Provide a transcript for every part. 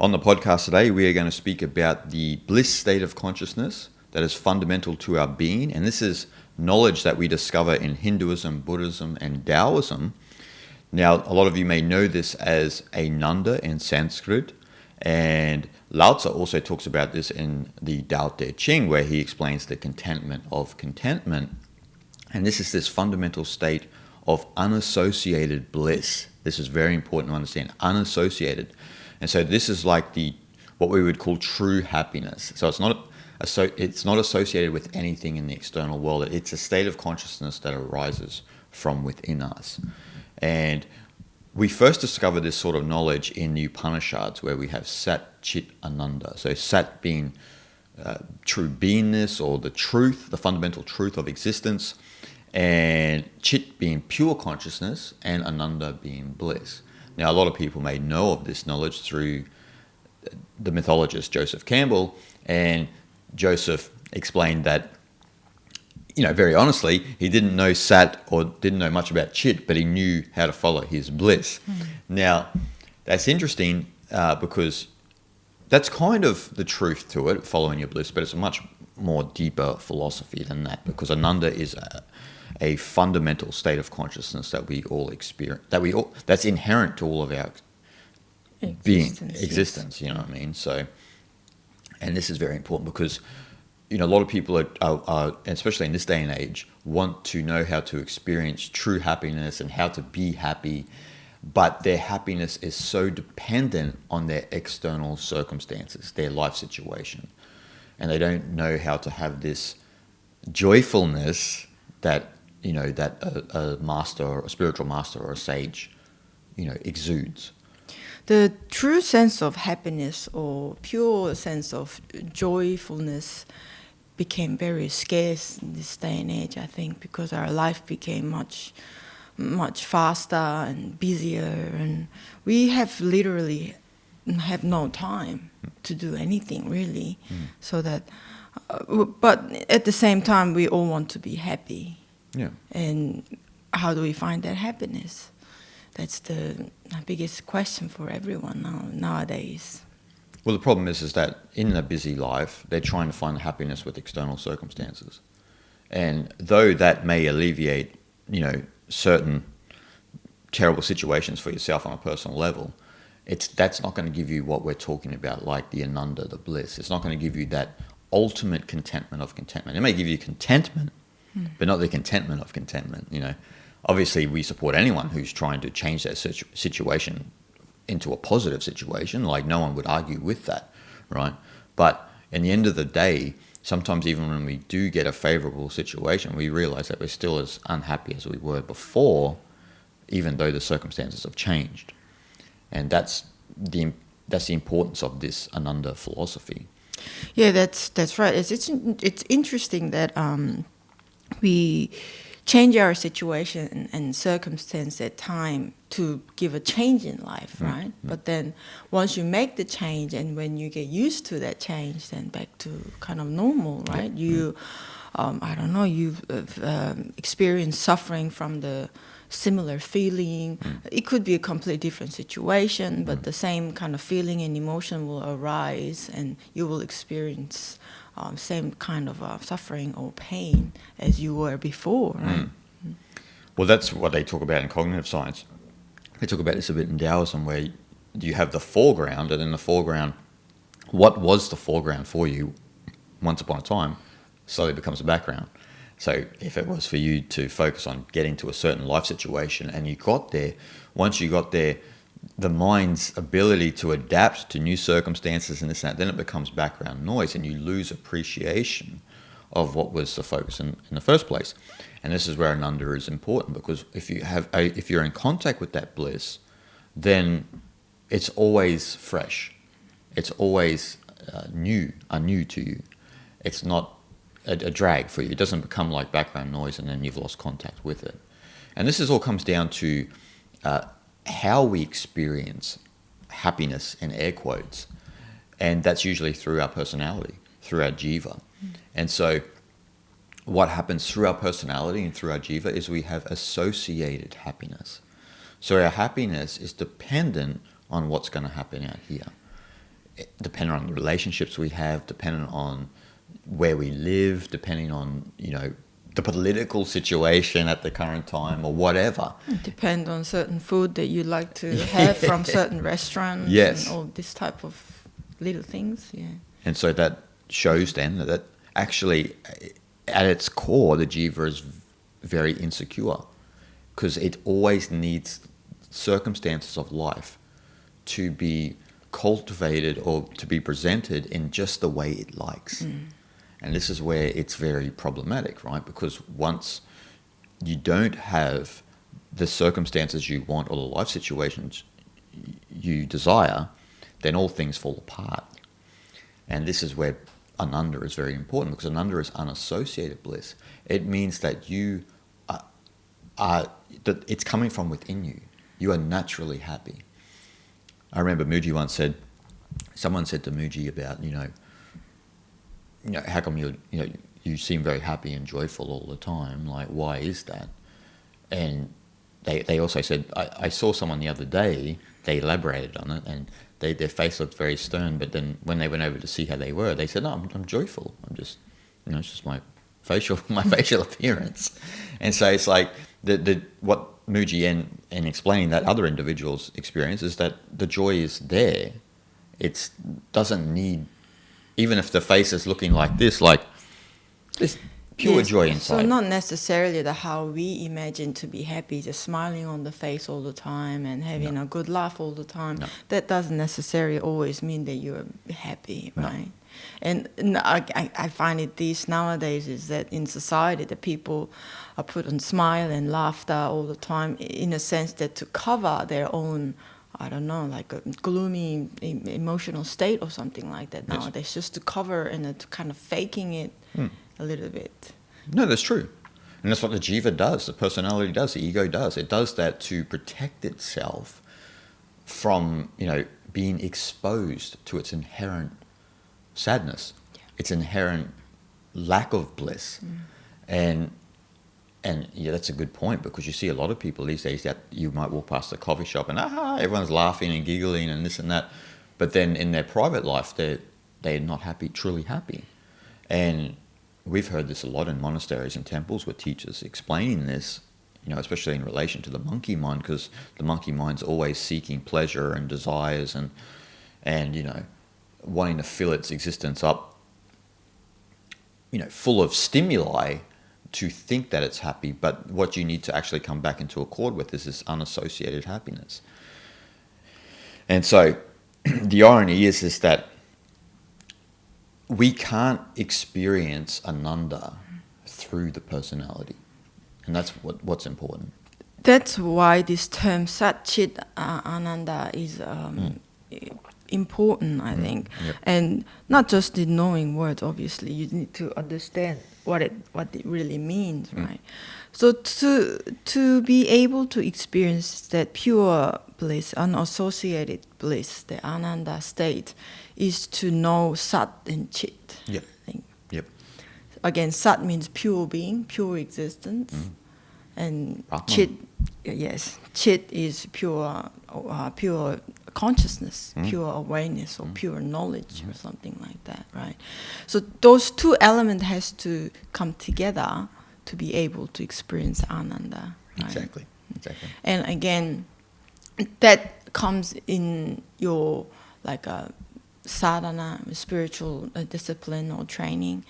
On the podcast today, we are going to speak about the bliss state of consciousness that is fundamental to our being. And this is knowledge that we discover in Hinduism, Buddhism, and Taoism. Now, a lot of you may know this as Ananda in Sanskrit. And Lao-tzu also talks about this in the Tao Te Ching, where he explains the contentment of contentment. And this is this fundamental state of unassociated bliss. This is very important to understand, unassociated. And so this is like what we would call true happiness. So it's not associated with anything in the external world. It's a state of consciousness that arises from within us. And we first discover this sort of knowledge in the Upanishads, where we have Sat, Chit, Ananda. So Sat being true beingness, or the truth, the fundamental truth of existence, and Chit being pure consciousness, and Ananda being bliss. Now, a lot of people may know of this knowledge through the mythologist Joseph Campbell, and Joseph explained that, very honestly, he didn't know Sat or didn't know much about Chit, but he knew how to follow his bliss. Now, that's interesting because that's kind of the truth to it, following your bliss, but it's a much more deeper philosophy than that, because Ananda is a fundamental state of consciousness that we all experience, that's inherent to all of our existence, you know what I mean? So, and this is very important because, a lot of people are, especially in this day and age, want to know how to experience true happiness and how to be happy, but their happiness is so dependent on their external circumstances, their life situation. And they don't know how to have this joyfulness that, that a master, or a spiritual master, or a sage, exudes. The true sense of happiness or pure sense of joyfulness became very scarce in this day and age, I think, because our life became much faster and busier, and we have literally have no time to do anything really. So that, but at the same time, we all want to be happy. Yeah. And how do we find that happiness? That's the biggest question for everyone nowadays. Well, the problem is that in a busy life, they're trying to find happiness with external circumstances. And though that may alleviate, certain terrible situations for yourself on a personal level, that's not going to give you what we're talking about, like the Ananda, the bliss. It's not going to give you that ultimate contentment of contentment. It may give you contentment, but not the contentment of contentment, Obviously, we support anyone who's trying to change their situation into a positive situation. Like, no one would argue with that, right? But in the end of the day, sometimes even when we do get a favorable situation, we realize that we're still as unhappy as we were before, even though the circumstances have changed. And that's the importance of this Ananda philosophy. Yeah, that's right. It's interesting that we change our situation and circumstance at time to give a change in life, right? But then once you make the change, and when you get used to that change, then back to kind of normal, right? You, you've experienced suffering from the similar feeling. It could be a completely different situation, but the same kind of feeling and emotion will arise, and you will experience same kind of suffering or pain as you were before, right? Well, that's what they talk about in cognitive science. They talk about this a bit in Taoism, where you have the foreground, and in the foreground, what was the foreground for you once upon a time slowly becomes the background. So if it was for you to focus on getting to a certain life situation and you got there, once you got there, the mind's ability to adapt to new circumstances and this and that, then it becomes background noise, and you lose appreciation of what was the focus in the first place. And this is where Ananda is important, because if you're in contact with that bliss, then it's always fresh. It's always new to you. It's not a drag for you. It doesn't become like background noise and then you've lost contact with it. And this all comes down to how we experience happiness, in air quotes, and that's usually through our personality, through our jiva. And so what happens through our personality and through our jiva is we have associated happiness. So our happiness is dependent on what's going to happen out here. depending on the relationships we have, depending on where we live, depending on, the political situation at the current time or whatever. Depend on certain food that you like to have from certain restaurants. Yes. And all this type of little things, yeah. And so that shows then that actually at its core, the jiva is very insecure because it always needs circumstances of life to be cultivated or to be presented in just the way it likes. And this is where it's very problematic, right? Because once you don't have the circumstances you want or the life situations you desire, then all things fall apart. And this is where Ananda is very important, because Ananda is unassociated bliss. It means that you that it's coming from within you. You are naturally happy. I remember Mooji once said, someone said to Mooji about, how come you seem very happy and joyful all the time? Like, why is that? And they also said, I saw someone the other day, they elaborated on it, and their face looked very stern, but then when they went over to see how they were, they said, no, I'm joyful. I'm just, it's just my facial appearance. And so it's like, what Mooji and explaining that other individual's experience is that the joy is there. It doesn't need, even if the face is looking like this, like there's pure joy inside. So not necessarily how we imagine to be happy, just smiling on the face all the time and having a good laugh all the time. No. That doesn't necessarily always mean that you're happy, right? No. And I find it these nowadays is that in society the people are put on smile and laughter all the time in a sense that to cover their own, I don't know, like a gloomy emotional state or something like that nowadays, just to cover and to kind of faking it a little bit. No, that's true. And that's what the jiva does, the personality does, the ego does. It does that to protect itself from, being exposed to its inherent sadness, its inherent lack of bliss. And that's a good point, because you see a lot of people these days that you might walk past a coffee shop and everyone's laughing and giggling and this and that, but then in their private life they're not happy, truly happy. And we've heard this a lot in monasteries and temples with teachers explaining this, especially in relation to the monkey mind, because the monkey mind's always seeking pleasure and desires and wanting to fill its existence up, full of stimuli to think that it's happy. But what you need to actually come back into accord with is this unassociated happiness. And so the irony is that we can't experience Ananda through the personality. And that's what's important. That's why this term Sat Chit Ananda is important, I think. Yep. And not just in knowing words, obviously. You need to understand what it really means, right? So to be able to experience that pure bliss, unassociated bliss, the Ananda state, is to know Sat and Chit. Yep. I think. Yep. Again, Sat means pure being, pure existence. And Chit, yes, Chit is pure consciousness, pure awareness, or pure knowledge, or something like that, right? So those two elements has to come together to be able to experience Ananda. Right? Exactly. And again, that comes in your like a sadhana, spiritual discipline or training,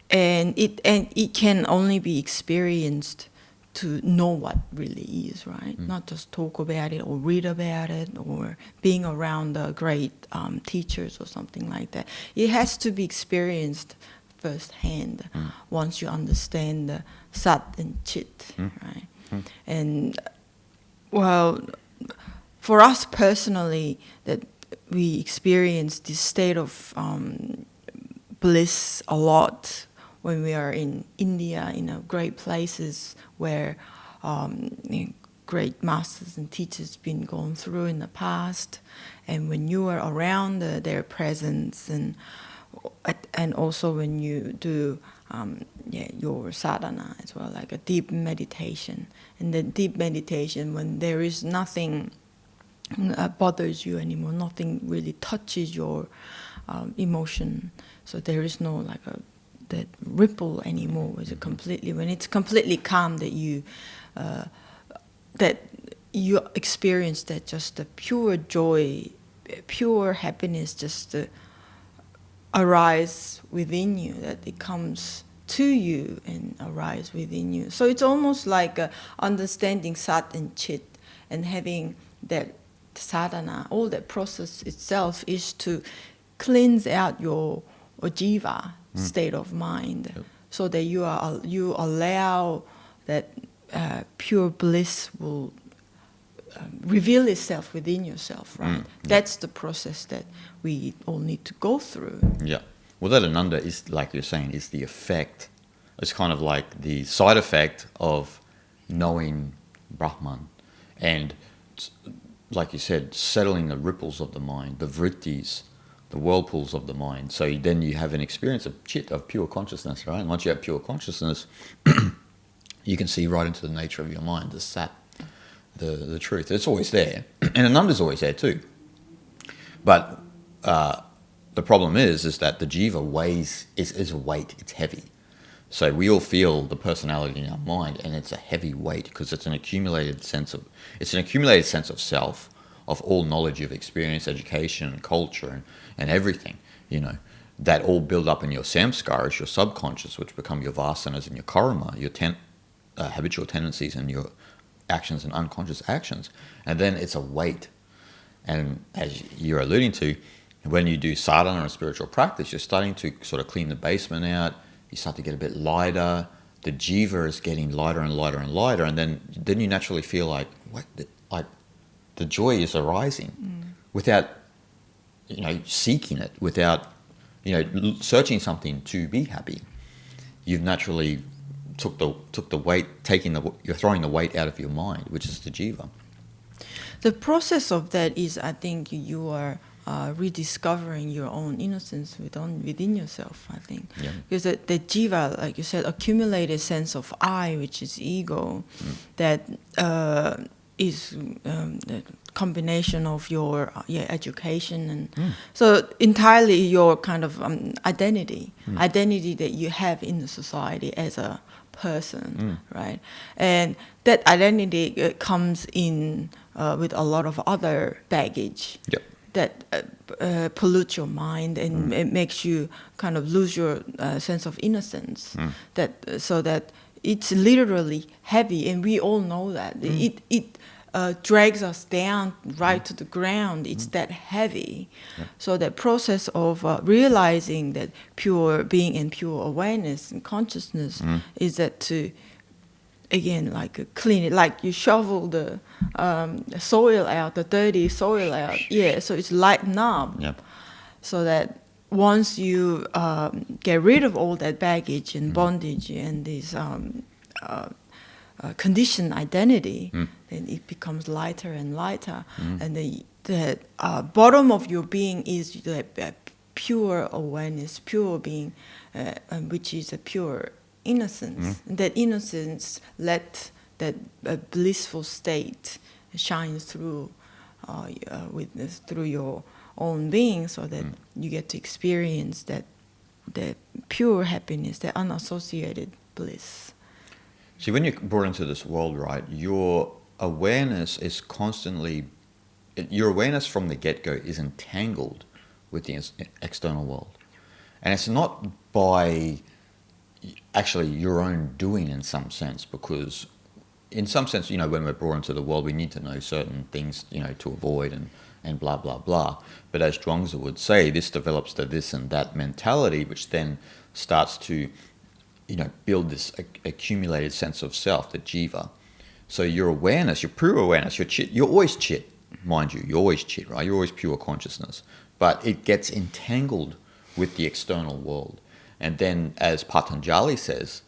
and it can only be experienced to know what really is, right? Not just talk about it or read about it or being around the great teachers or something like that. It has to be experienced firsthand once you understand the Sat and Chit, right? And well, for us personally, that we experience this state of bliss a lot when we are in India, great places where great masters and teachers been gone through in the past, and when you are around their presence, and also when you do your sadhana as well, like a deep meditation, and the deep meditation when there is nothing bothers you anymore. Nothing really touches your emotion. So there is no that ripple anymore. It's completely, when it's completely calm, that you experience that just the pure joy, pure happiness just arise within you, that it comes to you and arise within you. So it's almost like understanding sat and chit, and having that sadhana, all that process itself is to cleanse out your jiva state of mind, so that you allow that pure bliss will reveal itself within yourself, right? That's the process that we all need to go through. Yeah. Well, that Ananda is, like you're saying, is the effect. It's kind of like the side effect of knowing Brahman. And like you said, settling the ripples of the mind, the vrittis, the whirlpools of the mind. So then you have an experience of chit, of pure consciousness, right? And once you have pure consciousness, you can see right into the nature of your mind, the sat, the truth. It's always there. And Ananda's always there too. But the problem is that the jiva weighs, is a weight, it's heavy. So we all feel the personality in our mind, and it's a heavy weight because it's an accumulated sense of self, of all knowledge of experience, education, and culture, and everything, that all build up in your samskaras, your subconscious, which become your vasanas and your karma, your habitual tendencies and your actions and unconscious actions. And then it's a weight. And as you're alluding to, when you do sadhana or spiritual practice, you're starting to sort of clean the basement out. You start to get a bit lighter. The jiva is getting lighter and lighter and lighter. And then you naturally feel like the joy is arising without, seeking it, without, searching something to be happy. You've naturally took the weight, you're throwing the weight out of your mind, which is the jiva. The process of that is, I think, you are rediscovering your own innocence within yourself, I think. Yeah. Because the jiva, like you said, accumulated sense of I, which is ego, that is the combination of your education and so entirely your kind of identity that you have in the society as a person, right? And that identity comes in with a lot of other baggage. Yep. That pollutes your mind, and it makes you kind of lose your sense of innocence. So that it's literally heavy, and we all know that. It drags us down right to the ground. It's that heavy. Yep. So that process of realizing that pure being and pure awareness and consciousness is that to, again, like clean it, like you shovel the soil out, the dirty soil out. Yeah, so it's lighten up. Yep. So that once you get rid of all that baggage and bondage and this conditioned identity, then it becomes lighter and lighter. And the bottom of your being is the pure awareness, pure being, which is a pure innocence. That innocence let that blissful state shine through witness through your own being, so that you get to experience that the pure happiness, the unassociated bliss. See, when you're brought into this world, right, your awareness is constantly, your awareness from the get-go is entangled with the external world. And it's not by actually your own doing in some sense, because in some sense, when we're brought into the world, we need to know certain things, to avoid and blah, blah, blah. But as Zhuangzi would say, this develops the this and that mentality, which then starts to, build this accumulated sense of self, the jiva. So your awareness, your pure awareness, you're always chit, mind you, you're always chit, right? You're always pure consciousness. But it gets entangled with the external world. And then, as Patanjali says,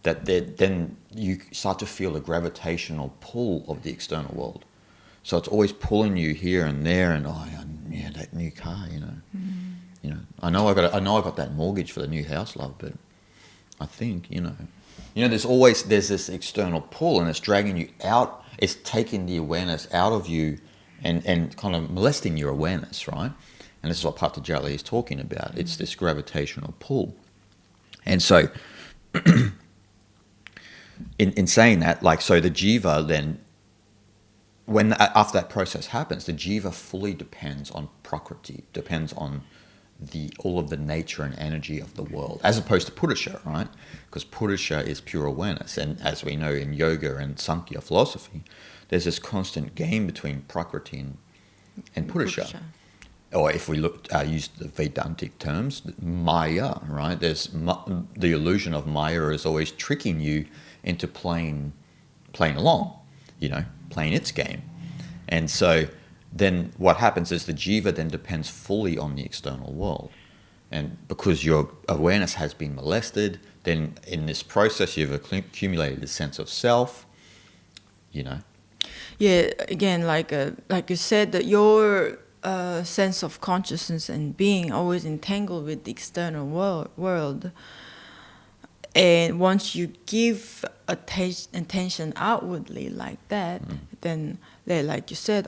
that then you start to feel the gravitational pull of the external world. So it's always pulling you here and there, and that new car, I know I got that mortgage for the new house, love, but I think there's this external pull, and it's dragging you out. It's taking the awareness out of you and kind of molesting your awareness, right? And this is what Patanjali is talking about. It's this gravitational pull. And so in saying that, like, so the jiva then, when after that process happens, the jiva fully depends on prakriti, depends on all of the nature and energy of the world, as opposed to purusha, right? Because purusha is pure awareness, and as we know in yoga and Sankhya philosophy, there's this constant game between prakriti and purusha. Or if we use the Vedantic terms, maya, right? There's the illusion of maya is always tricking you into playing along, playing its game. And so then what happens is the jiva then depends fully on the external world. And because your awareness has been molested, then in this process you've accumulated a sense of self, Yeah, again, like you said, that your sense of consciousness and being always entangled with the external world. And once you give attention outwardly like that, then, like you said,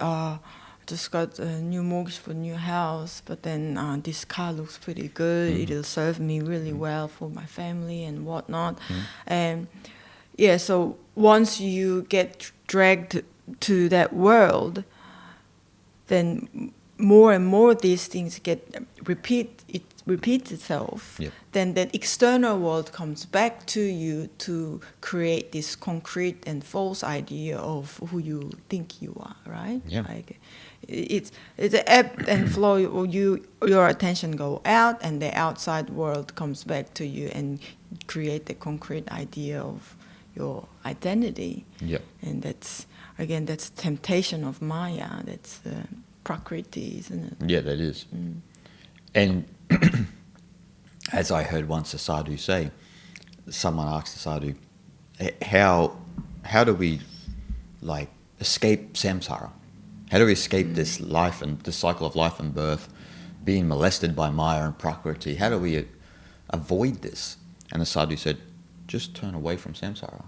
just got a new mortgage for a new house, but then this car looks pretty good. It'll serve me really well for my family and whatnot. And yeah, so once you get dragged to that world, then more and more these things repeats itself. Yep. Then that external world comes back to you to create this concrete and false idea of who you think you are, right? Yeah. Like it's an ebb and flow. Your attention go out, and the outside world comes back to you and create the concrete idea of your identity. Yep. And that's temptation of Maya. That's Prakriti, isn't it? Yeah, that is. And as I heard once a sadhu say, someone asked the sadhu, how do we escape samsara? How do we escape this life and this cycle of life and birth, being molested by Maya and Prakriti? How do we avoid this? And the sadhu said, just turn away from samsara.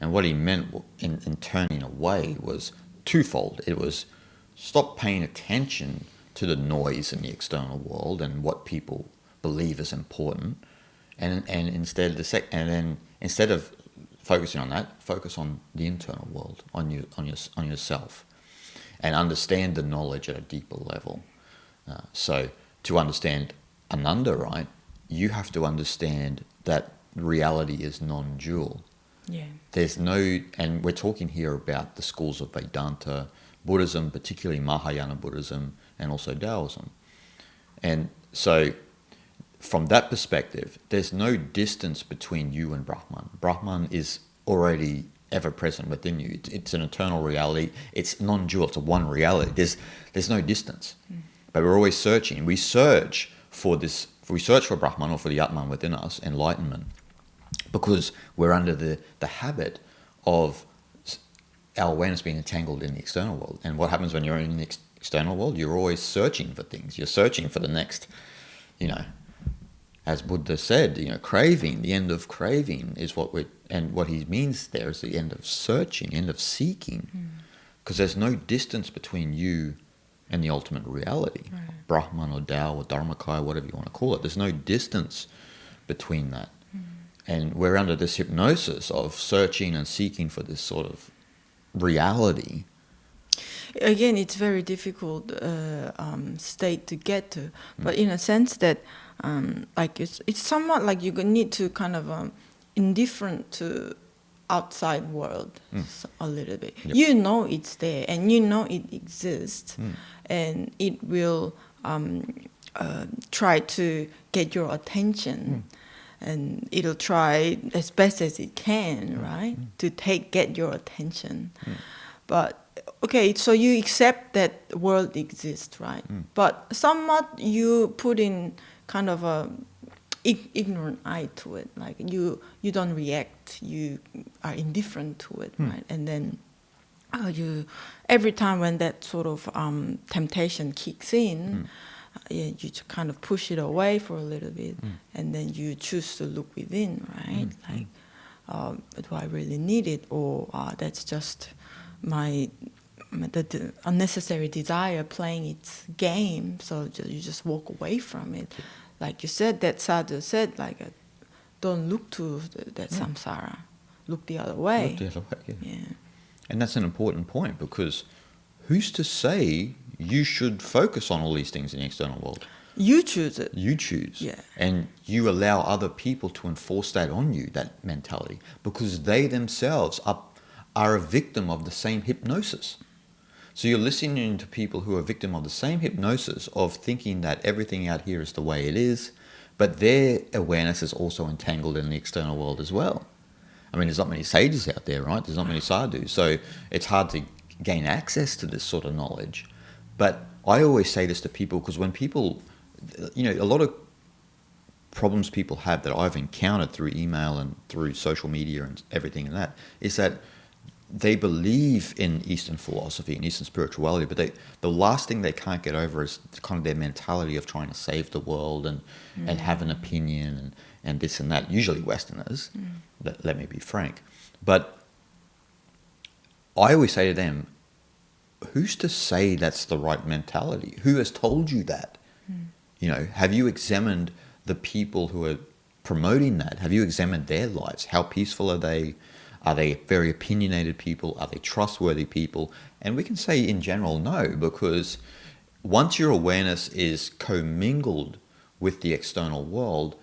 And what he meant in turning away was twofold. It was stop paying attention to the noise in the external world and what people believe is important, and instead of focusing on that, focus on the internal world, on yourself, and understand the knowledge at a deeper level. So to understand Ananda, right, you have to understand that reality is non-dual. Yeah. There's no, and we're talking here about the schools of Vedanta, Buddhism, particularly Mahayana Buddhism, and also Taoism. And so from that perspective, there's no distance between you and Brahman. Brahman is already ever present within you. It's an eternal reality. It's non-dual. It's a one reality. There's no distance. But we're always searching. We search for Brahman or for the Atman within us, enlightenment, because we're under the habit of our awareness being entangled in the external world. And what happens when you're in the external world? You're always searching for things. You're searching for the next, as Buddha said, craving, the end of craving is what he means there is the end of searching, end of seeking. Because there's no distance between you and the ultimate reality. Right. Brahman or Tao or Dharmic, whatever you want to call it. There's no distance between that. And we're under this hypnosis of searching and seeking for this sort of reality. Again, it's very difficult state to get to, but in a sense that it's somewhat like you need to kind of indifferent to outside world a little bit. Yep. You know it's there, and you know it exists, and it will try to get your attention. And it'll try as best as it can, right, to get your attention. But okay, so you accept that the world exists, right? But somewhat you put in kind of a ignorant eye to it, like you don't react, you are indifferent to it, right? And then you every time when that sort of temptation kicks in. You just kind of push it away for a little bit, and then you choose to look within, right? Like, do I really need it, or that's just my the unnecessary desire playing its game. So you just walk away from it. Like you said, that sadhu said, like, don't look to that samsara. Look the other way. Look the other way, Yeah. And that's an important point, because who's to say you should focus on all these things in the external world? You choose it. You choose. Yeah. And you allow other people to enforce that on you, that mentality, because they themselves are a victim of the same hypnosis. So you're listening to people who are victim of the same hypnosis of thinking that everything out here is the way it is, but their awareness is also entangled in the external world as well. I mean, there's not many sages out there, right? There's not many sadhus. So it's hard to gain access to this sort of knowledge. But I always say this to people, because when people, a lot of problems people have that I've encountered through email and through social media and everything and that, is that they believe in Eastern philosophy and Eastern spirituality, but the last thing they can't get over is kind of their mentality of trying to save the world and have an opinion and this and that. Usually Westerners, let me be frank. But I always say to them, who's to say that's the right mentality? Who has told you that? Have you examined the people who are promoting that? Have you examined their lives? How peaceful are they? Are they very opinionated people? Are they trustworthy people? And we can say in general, no, because once your awareness is commingled with the external world,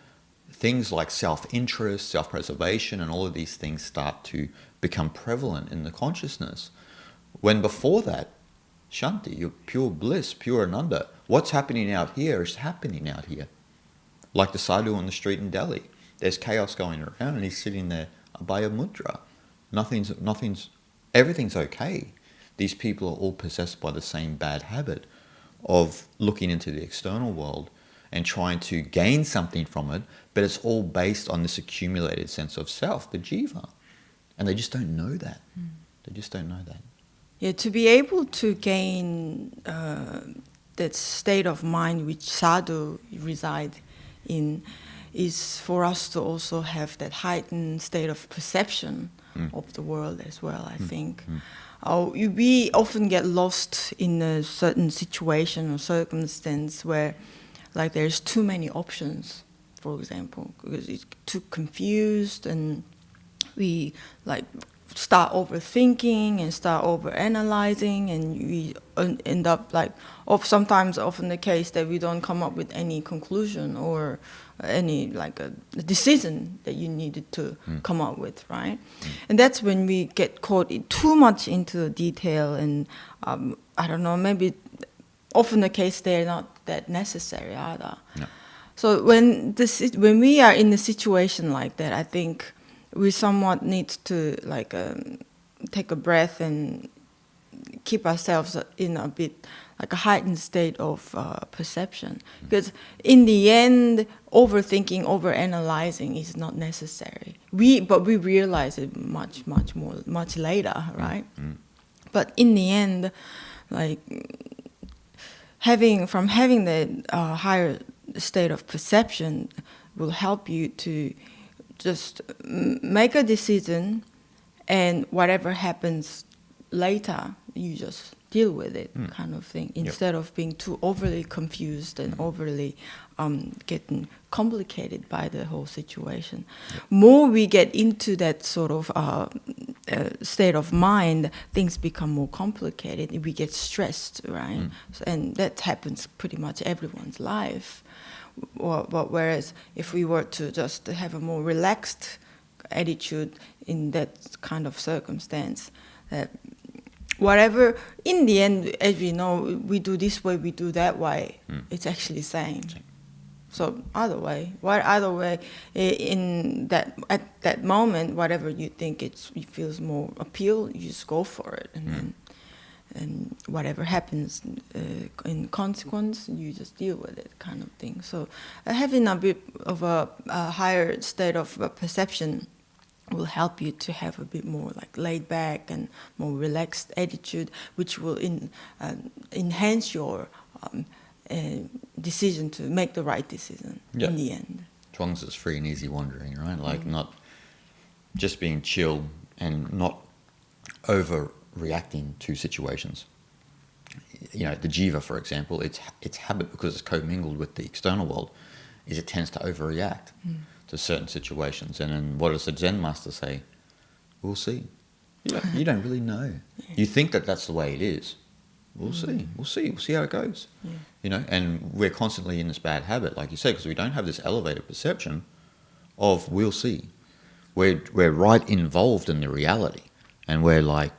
things like self-interest, self-preservation, and all of these things start to become prevalent in the consciousness. When before that, Shanti, you're pure bliss, pure Ananda. What's happening out here is happening out here. Like the sadhu on the street in Delhi. There's chaos going around and he's sitting there, abhaya mudra. Everything's okay. These people are all possessed by the same bad habit of looking into the external world and trying to gain something from it, but it's all based on this accumulated sense of self, the jiva. And they just don't know that. They just don't know that. Yeah, to be able to gain that state of mind which sadhu reside in is for us to also have that heightened state of perception of the world as well, I think. We often get lost in a certain situation or circumstance where, like, there's too many options, for example, because it's too confused, and we start overthinking and start overanalyzing, and we end up often the case that we don't come up with any conclusion or any a decision that you needed to come up with, right? And that's when we get caught too much into the detail, and I don't know, maybe often the case they're not that necessary either. No. So when we are in a situation like that, I think we somewhat need to take a breath and keep ourselves in a bit a heightened state of perception. Because in the end, overthinking, overanalyzing is not necessary. But we realize it much later, right? But in the end, having the higher state of perception will help you to just make a decision, and whatever happens later, you just deal with it, kind of thing, instead of being too overly confused and overly getting complicated by the whole situation. More we get into that sort of state of mind, things become more complicated. We get stressed, right? And that happens pretty much everyone's life. But whereas if we were to just have a more relaxed attitude in that kind of circumstance, that whatever, in the end, as we know, we do this way, we do that way, it's actually the same. So either way, at that moment, whatever you think it feels more appeal, you just go for it, and whatever happens in consequence, you just deal with it, kind of thing. So having a bit of a higher state of perception will help you to have a bit more laid back and more relaxed attitude, which will enhance your decision to make the right decision in the end. As long as it's free and easy wandering, right? Not just being chill and not over reacting to situations. You know, the jiva, for example, its habit, because it's commingled with the external world, is it tends to overreact to certain situations. And then what does the Zen master say? We'll see. You don't really know. You think that that's the way it is. We'll see. We'll see how it goes. Yeah. You know, and we're constantly in this bad habit, like you said, because we don't have this elevated perception of we'll see. We're right involved in the reality, and we're like,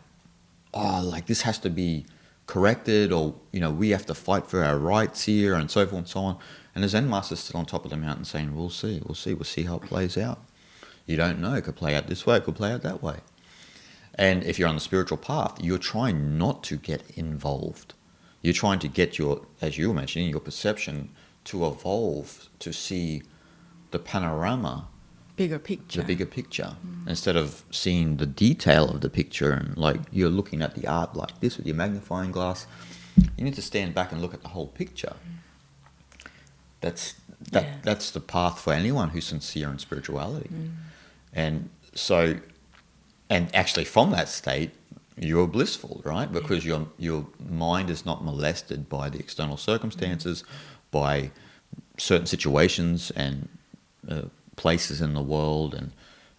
oh, like this has to be corrected, or you know, we have to fight for our rights here, and so forth and so on. And the Zen master's still on top of the mountain saying, we'll see how it plays out. You don't know. It could play out this way. It could play out that way. And if you're on the spiritual path, you're trying not to get involved. You're trying to get your, as you were mentioning, your perception to evolve, to see the panorama, Bigger picture. the bigger picture, instead of seeing the detail of the picture. And like you're looking at the art like this with your magnifying glass. You need to stand back and look at the whole picture. That's the path for anyone who's sincere in spirituality. And so, and actually from that state, you're blissful, right? Because your mind is not molested by the external circumstances, by certain situations and places in the world, and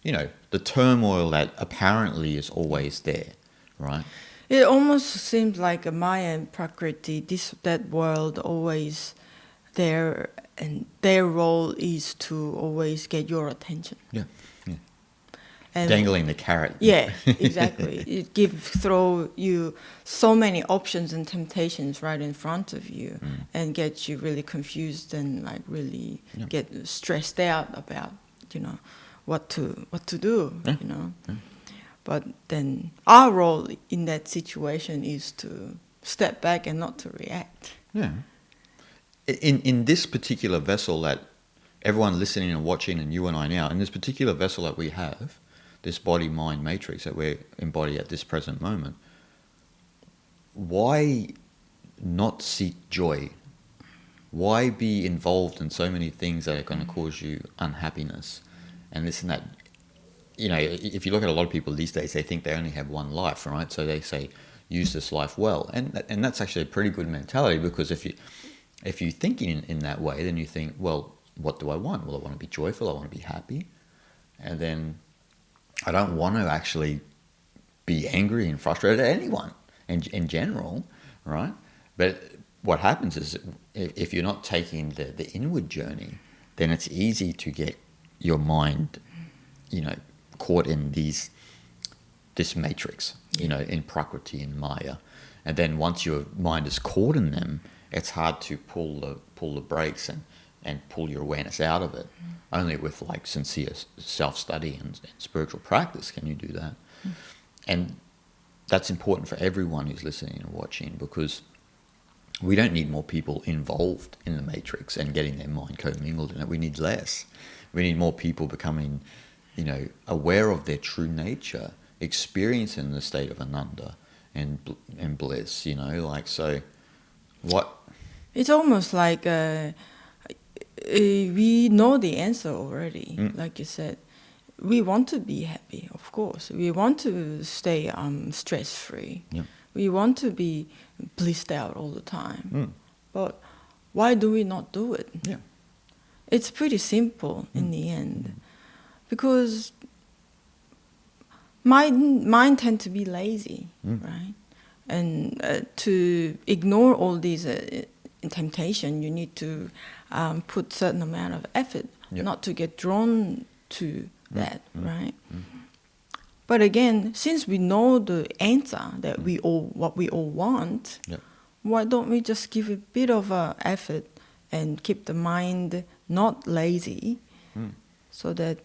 you know, the turmoil that apparently is always there, right? It almost seems like a Maya and Prakriti, that world always there, and their role is to always get your attention. Yeah. And Dangling the carrot. Yeah, exactly. It throw you so many options and temptations right in front of you, and get you really confused and like really get stressed out about, you know, what to do, you know. But then our role in that situation is to step back and not to react. Yeah. In this particular vessel that everyone listening and watching, and you and I now, in this particular vessel that we have, this body-mind matrix that we embody at this present moment, why not seek joy? Why be involved in so many things that are going to cause you unhappiness and this and that? You know, if you look at a lot of people these days, they think they only have one life, right? So they say, use this life well. And that's actually a pretty good mentality, because if you think in that way, then you think, well, what do I want? Well, I want to be joyful, I want to be happy. And then I don't want to actually be angry and frustrated at anyone in general, right? But what happens is, if you're not taking the inward journey, then it's easy to get your mind, you know, caught in this matrix, you know, in Prakriti and Maya. And then once your mind is caught in them, it's hard to pull the brakes and pull your awareness out of it. Only with like sincere self-study and spiritual practice can you do that. And that's important for everyone who's listening and watching, because we don't need more people involved in the matrix and getting their mind commingled in it. We need less. We need more people becoming, you know, aware of their true nature, experiencing the state of Ananda and bliss, you know, like, so what? It's almost like we know the answer already, like you said. We want to be happy, of course. We want to stay stress-free. Yeah. We want to be blissed out all the time. But why do we not do it? Yeah. It's pretty simple in the end. Because mind tend to be lazy, right? And to ignore all these temptation, you need to put certain amount of effort, not to get drawn to that, right? But again, since we know the answer that what we all want, why don't we just give a bit of effort and keep the mind not lazy, so that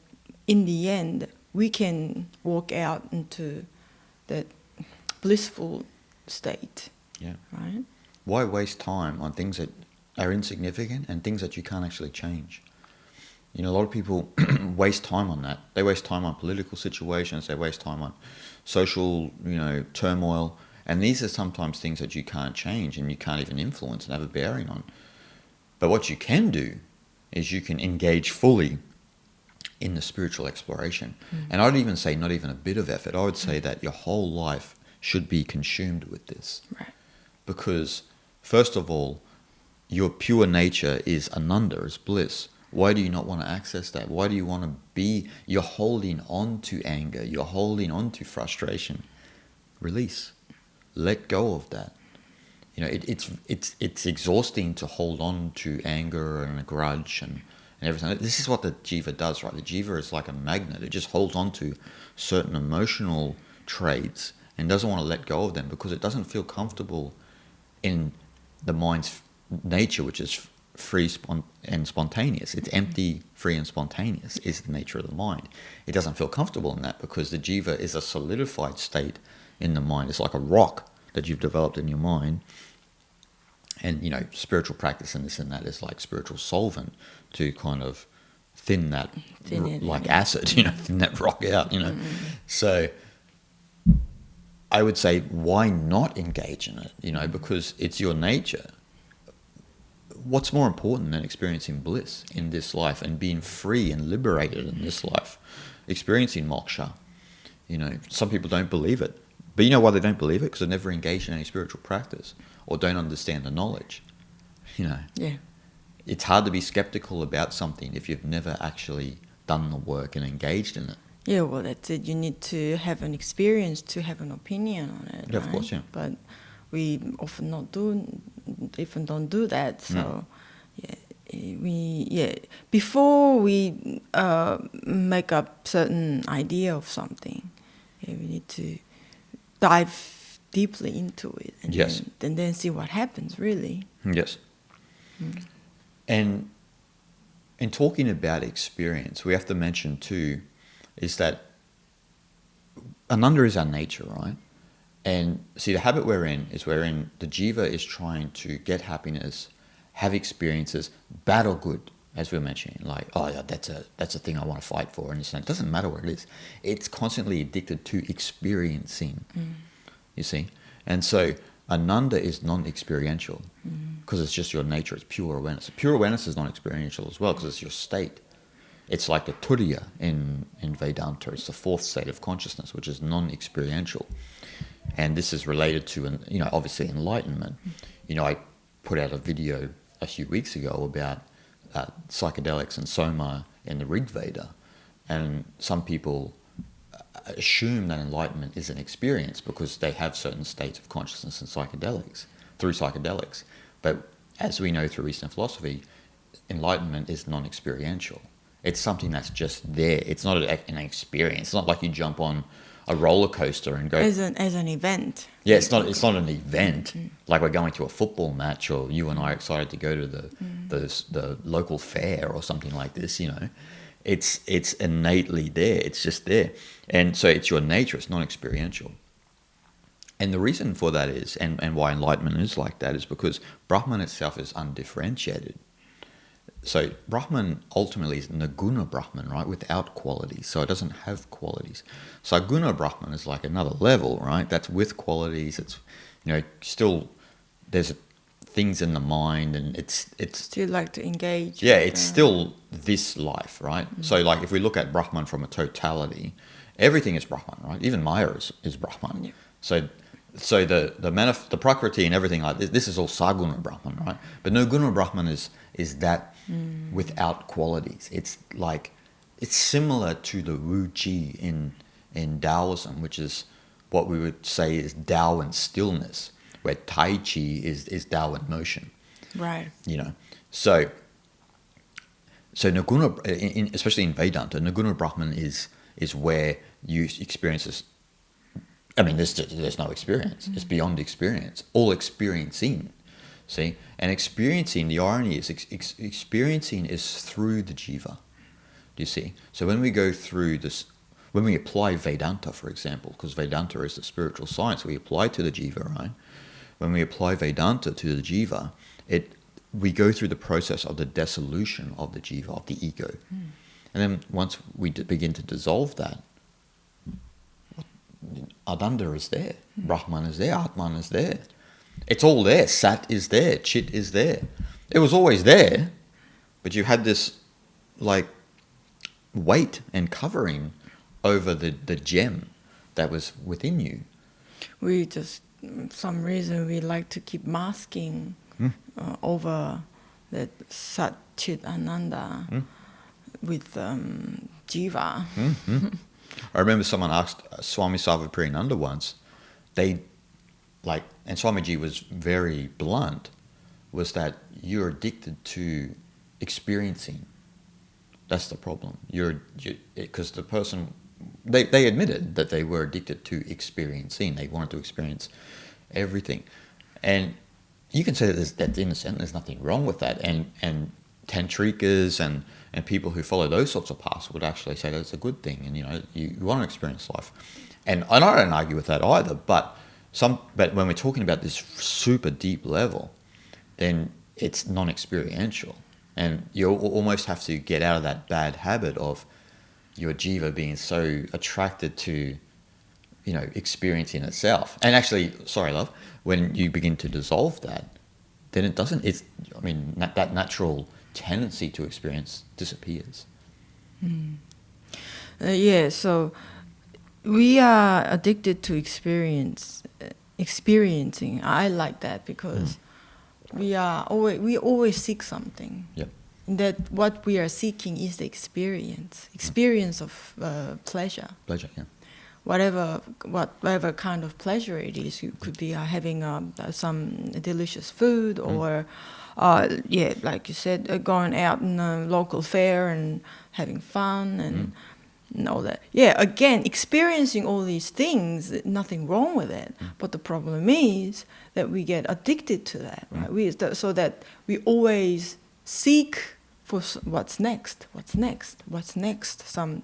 in the end we can walk out into that blissful state, right? Why waste time on things that are insignificant and things that you can't actually change? You know, a lot of people waste time on that. They waste time on political situations. They waste time on social, you know, turmoil. And these are sometimes things that you can't change and you can't even influence and have a bearing on. But what you can do is you can engage fully in the spiritual exploration. And I'd even say not even a bit of effort. I would say that your whole life should be consumed with this. Right. Because, first of all, your pure nature is Ananda, is bliss. Why do you not want to access that? Why do you want to be... You're holding on to anger. You're holding on to frustration. Release. Let go of that. You know, it's exhausting to hold on to anger and a grudge and everything. This is what the jiva does, right? The jiva is like a magnet. It just holds on to certain emotional traits and doesn't want to let go of them because it doesn't feel comfortable in the mind's nature, which is free and spontaneous. It's empty, free and spontaneous is the nature of the mind. It doesn't feel comfortable in that because the jiva is a solidified state in the mind. It's like a rock that you've developed in your mind. And, you know, spiritual practice and this and that is like spiritual solvent to kind of thin that, like acid, you know, thin that rock out, you know. So I would say, why not engage in it, you know, because it's your nature. What's more important than experiencing bliss in this life and being free and liberated in this life? Experiencing moksha. You know, some people don't believe it. But you know why they don't believe it? Because they've never engaged in any spiritual practice or don't understand the knowledge. You know, Yeah. It's hard to be skeptical about something if you've never actually done the work and engaged in it. Yeah, well, that's it. You need to have an experience to have an opinion on it. Yeah, of course, yeah. But we often don't do that. So, before we make up certain idea of something, we need to dive deeply into it and then see what happens, really. Yes. And in talking about experience, we have to mention too, is that Ananda is our nature, right? And see, the habit we're in is the jiva is trying to get happiness, have experiences, bad or good, as we were mentioning. Like, oh yeah, that's a thing I want to fight for, and it doesn't matter what it is. It's constantly addicted to experiencing. You see, and so Ananda is non-experiential because it's just your nature. It's pure awareness. Pure awareness is non-experiential as well because it's your state. It's like the turiya in Vedanta. It's the fourth state of consciousness, which is non-experiential. And this is related to, you know, obviously enlightenment. You know, I put out a video a few weeks ago about psychedelics and soma in the Rig Veda. And some people assume that enlightenment is an experience because they have certain states of consciousness and through psychedelics. But as we know through Eastern philosophy, enlightenment is non-experiential. It's something that's just there. It's not an experience. It's not like you jump on a roller coaster and go as an event. Yeah, it's not an event like we're going to a football match or you and I are excited to go to the local fair or something like this. You know, it's innately there. It's just there, and so it's your nature. It's non-experiential. And the reason for that is, and why enlightenment is like that, is because Brahman itself is undifferentiated. So Brahman ultimately is Naguna Brahman, right, without qualities. So it doesn't have qualities. So Guna Brahman is like another level, right? That's with qualities. It's, you know, still there's things in the mind, and it's still like to engage. Yeah, it's still this life, right? So like if we look at Brahman from a totality, everything is Brahman, right? Even Maya is Brahman. Yeah. So the Prakriti and everything like this is all Saguna Brahman, right? But no Guna Brahman is that without qualities. It's like, it's similar to the Wu Ji in Taoism, which is what we would say is Tao and stillness, where Tai Chi is Tao and motion. Right. You know, so Naguna, especially in Vedanta, Naguna Brahman is where you experience this. I mean, there's no experience. It's beyond experience. All experiencing. See? And experiencing, the irony is experiencing is through the jiva. Do you see? So when we go through this, when we apply Vedanta, for example, because Vedanta is the spiritual science, we apply to the jiva, right? When we apply Vedanta to the jiva, we go through the process of the dissolution of the jiva, of the ego. And then once we begin to dissolve that, Ananda is there, Brahman is there, Atman is there. It's all there. Sat is there. Chit is there. It was always there, but you had this like weight and covering over the gem that was within you. We just, some reason, we like to keep masking over that Sat Chit Ananda with jiva. I remember someone asked Swami Sarvapriyananda once, and Swamiji was very blunt, was that you're addicted to experiencing. That's the problem. Because the person, they admitted that they were addicted to experiencing. They wanted to experience everything. And you can say that that's innocent, there's nothing wrong with that. And tantrikas and people who follow those sorts of paths would actually say that's a good thing. And, you want to experience life. And I don't argue with that either, but when we're talking about this super deep level, then it's non-experiential. And you almost have to get out of that bad habit of your jiva being so attracted to, experiencing itself. And actually, sorry, love, when you begin to dissolve that, then it doesn't, that natural tendency to experience disappears. So we are addicted to experiencing. I like that because we always seek something. Yep. That what we are seeking is the experience of pleasure. Pleasure, yeah. Whatever kind of pleasure it is. You could be having some delicious food, or like you said, going out in a local fair and having fun and all that. Yeah, again, experiencing all these things, nothing wrong with it. But the problem is that we get addicted to that, right? So that we always seek for what's next, some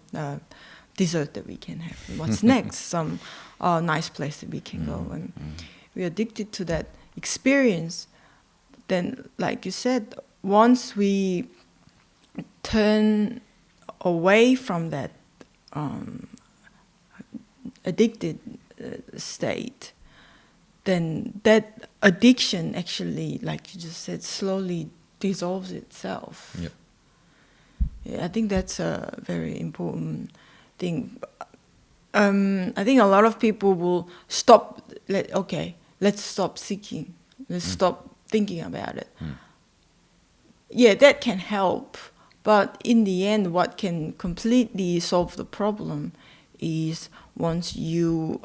dessert that we can have, what's next, some nice place that we can go. And we're addicted to that experience. Then, like you said, once we turn away from that addicted state, then that addiction actually, like you just said, slowly dissolves itself. Yep. Yeah, I think that's a very important thing. I think a lot of people will let's stop seeking. Let's stop thinking about it. Yeah, that can help. But in the end, what can completely solve the problem is once you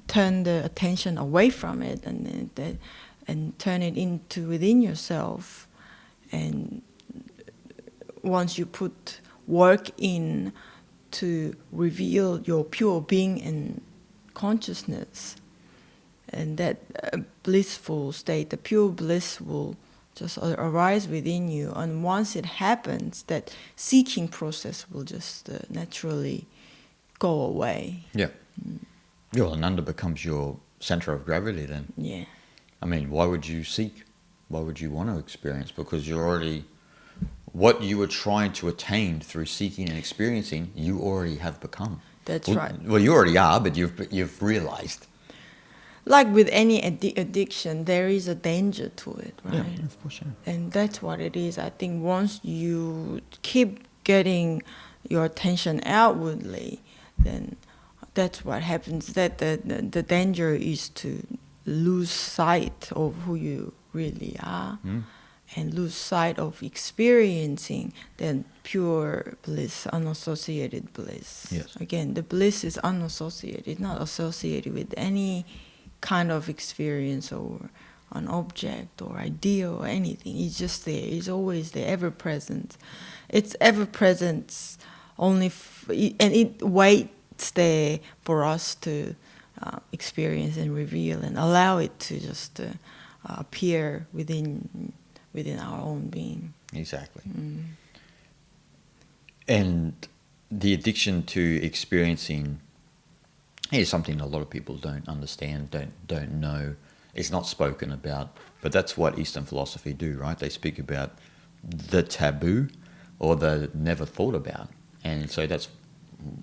turn the attention away from it and turn it into within yourself. And once you put work in to reveal your pure being and consciousness, and that blissful state, the pure bliss will just arise within you. And once it happens, that seeking process will just naturally go away. Yeah. Your Ananda becomes your center of gravity then. Yeah. Why would you seek? Why would you want to experience? Because you're already, what you were trying to attain through seeking and experiencing, you already have become. That's right. Well, you already are, but you've realized. Like with any addiction, there is a danger to it, right? Yeah, of course, yeah. And that's what it is. I think once you keep getting your attention outwardly, then that's what happens. That the danger is to lose sight of who you really are, and lose sight of experiencing then pure bliss, unassociated bliss. Yes. Again, the bliss is unassociated, not associated with any kind of experience or an object or idea or anything. It's just there. It's always there, ever present. It's ever present only, and it waits there for us to experience and reveal and allow it to just appear within our own being. Exactly. And the addiction to experiencing is something a lot of people don't understand, don't know. It's not spoken about, but that's what Eastern philosophy do, right? They speak about the taboo or the never thought about, and so that's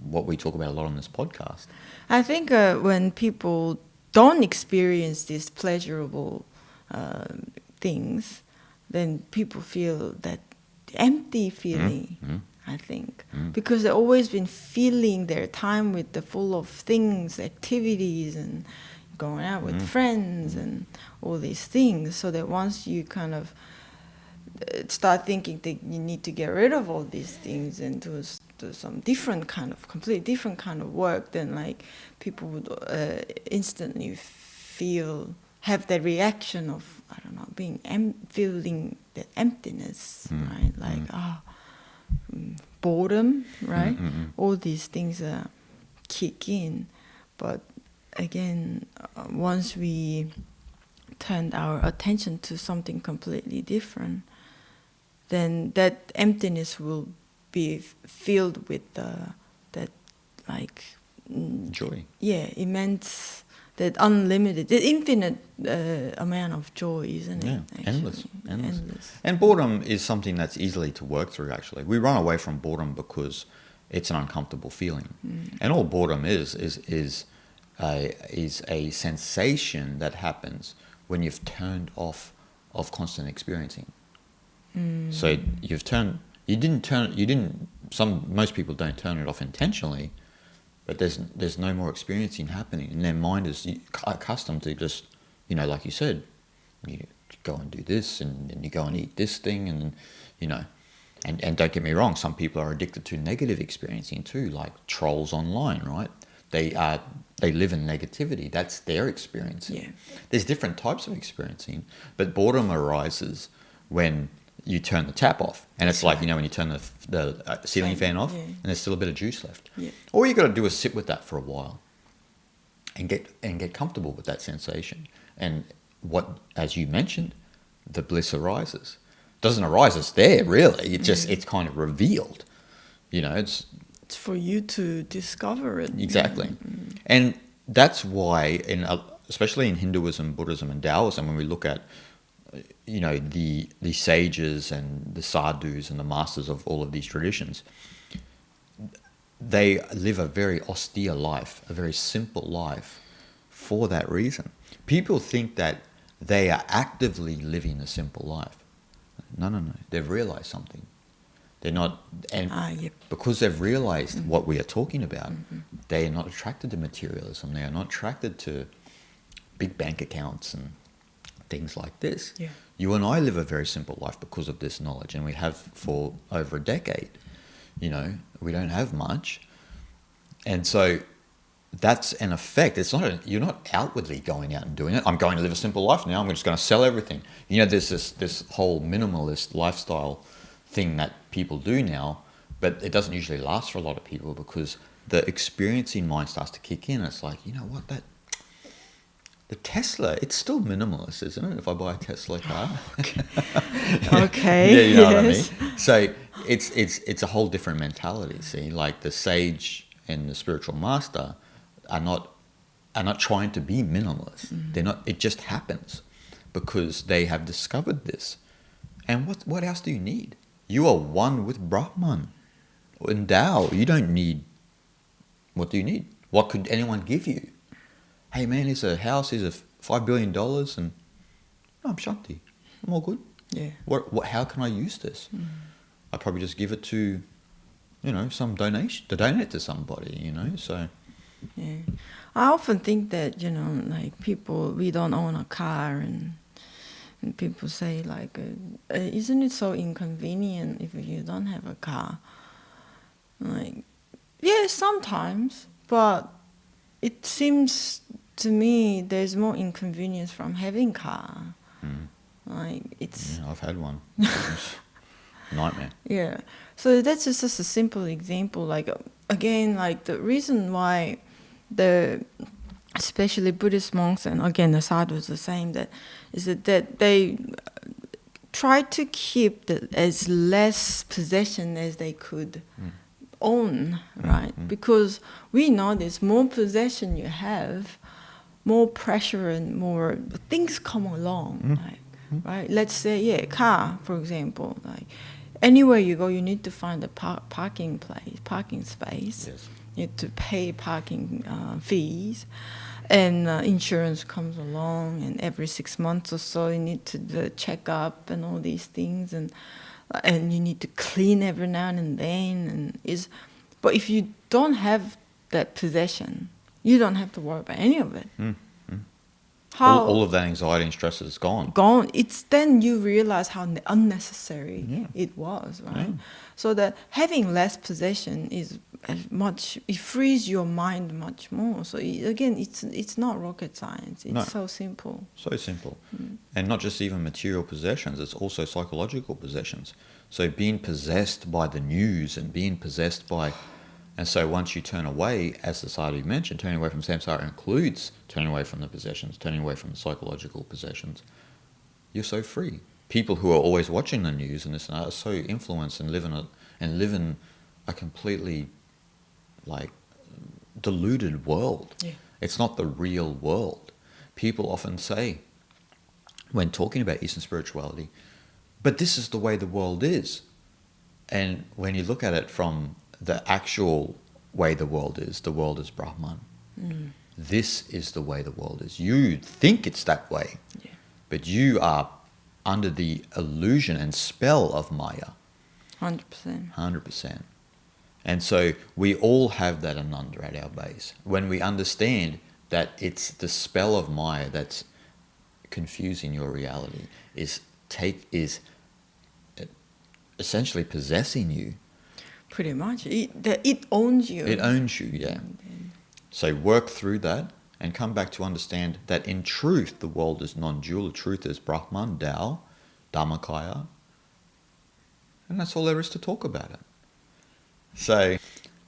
what we talk about a lot on this podcast. I think when people don't experience these pleasurable things, then people feel that empty feeling. I think because they've always been filling their time with the full of things, activities, and going out with friends and all these things. So that once you kind of start thinking that you need to get rid of all these things and do some different kind of, completely different kind of work, then like people would instantly have that reaction of, I don't know, being feeling that emptiness, right? Like, boredom, right? All these things kick in. But again, once we turned our attention to something completely different, then that emptiness will be filled with that, like, joy. Yeah, immense, that unlimited, that infinite amount of joy, isn't it? Yeah, Actually? endless. And boredom is something that's easily to work through, actually. We run away from boredom because it's an uncomfortable feeling. And all boredom is a sensation that happens when you've turned off of constant experiencing. So most people don't turn it off intentionally, but there's no more experiencing happening, and their mind is accustomed to just, like you said, you go and do this, and then you go and eat this thing, and and don't get me wrong, some people are addicted to negative experiencing too, like trolls online, right? They live in negativity. That's their experiencing. Yeah. There's different types of experiencing, but boredom arises when you turn the tap off, and it's like, when you turn the ceiling fan off, and there's still a bit of juice left. Yeah. All you got to do is sit with that for a while, and get comfortable with that sensation. And what, as you mentioned, the bliss arises. Doesn't arise, it's there really. It's kind of revealed. It's for you to discover it. Exactly. And that's why, especially in Hinduism, Buddhism, and Taoism, when we look at the sages and the sadhus and the masters of all of these traditions, they live a very austere life, a very simple life, for that reason. People think that they are actively living a simple life. No. They've realized something. They're not, and because they've realized what we are talking about, they are not attracted to materialism. They are not attracted to big bank accounts and things like this. Yeah. You and I live a very simple life because of this knowledge, and we have for over a decade. We don't have much, and so that's an effect. It's not you're not outwardly going out and doing it. I'm going to live a simple life now. I'm just going to sell everything. There's this whole minimalist lifestyle thing that people do now, but it doesn't usually last for a lot of people because the experiencing mind starts to kick in. It's like, what, the Tesla, it's still minimalist, isn't it? If I buy a Tesla car. Okay. Yeah, you know what I mean? So it's a whole different mentality. See, like the sage and the spiritual master are not trying to be minimalist. They're not. It just happens because they have discovered this. And what else do you need? You are one with Brahman and Tao. You don't need. What do you need? What could anyone give you? Hey man, here's a house. Here's a $5 billion, and I'm Shanti. I'm all good. Yeah. What? How can I use this? I probably just give it to, some donation to donate to somebody. So. Yeah. I often think that like people, we don't own a car, and people say like, isn't it so inconvenient if you don't have a car? Like, yeah, sometimes, but it seems to me there's more inconvenience from having car. Like it's. Yeah, I've had one. Nightmare. Yeah. So that's just a simple example. Like again, like the reason why especially Buddhist monks, and again the sadhus the same, that they try to keep as less possession as they could own, right? Because we know this, more possession you have, more pressure and more things come along, right? Let's say, car, for example, like anywhere you go, you need to find a parking space. Yes. You need to pay parking fees, and insurance comes along, and every 6 months or so you need to check up and all these things, and you need to clean every now and then. But if you don't have that possession, you don't have to worry about any of it. all of that anxiety and stress is gone. It's then you realize how unnecessary Yeah. it was, right? Yeah. So that having less possession is it frees your mind much more. So again, it's not rocket science. It's No. so simple. So simple. And not just even material possessions, it's also psychological possessions. So being possessed by the news and being possessed by... And so once you turn away, as society mentioned, turning away from samsara includes turning away from the possessions, turning away from the psychological possessions. You're so free. People who are always watching the news and this and that are so influenced and live in a completely deluded world. Yeah. It's not the real world. People often say, when talking about Eastern spirituality, but this is the way the world is. And when you look at it from the actual way the world is Brahman. This is the way the world is. You think it's that way, but you are under the illusion and spell of Maya. 100%. 100%. And so we all have that Ananda at our base. When we understand that it's the spell of Maya that's confusing your reality, is essentially possessing you. Pretty much. It owns you. It owns you, yeah. So work through that and come back to understand that in truth, the world is non-dual. The truth is Brahman, Tao, Dharmakaya. And that's all there is to talk about it. So,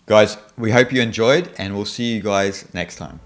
guys, we hope you enjoyed, and we'll see you guys next time.